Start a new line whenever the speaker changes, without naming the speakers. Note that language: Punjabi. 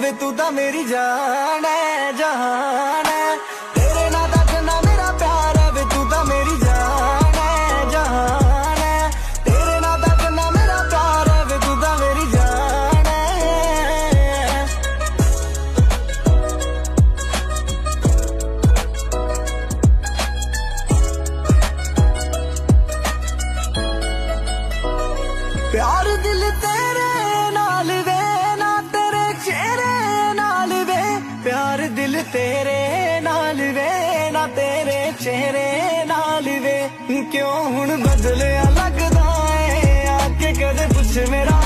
ਵੇ ਤੂੰ ਤਾਂ ਮੇਰੀ ਜਾਨ ਹੈ ਜਹਾਨ ਹੈ ਤੇਰੇ ਨਾਲ ਤਾਂ ਜਿੰਨਾ ਮੇਰਾ ਪਿਆਰ ਹੈ ਵੇ ਤੂੰ ਤਾਂ ਮੇਰੀ ਜਾਨ ਹੈ ਜਹਾਨ ਹੈ ਤੇਰੇ ਨਾਲ ਤਾਂ ਜਿੰਨਾ ਮੇਰਾ ਪਿਆਰ ਹੈ ਵੇ ਤੂੰ ਤਾਂ ਮੇਰੀ ਜਾਨ ਹੈ प्यार दिल तेरे नाल वे ना तेरे चेहरे नाल वे प्यार दिल तेरे नाल वे ना तेरे चेहरे नाल वे क्यों हुण बदलिया लगदा है आके कदे पुछ मेरा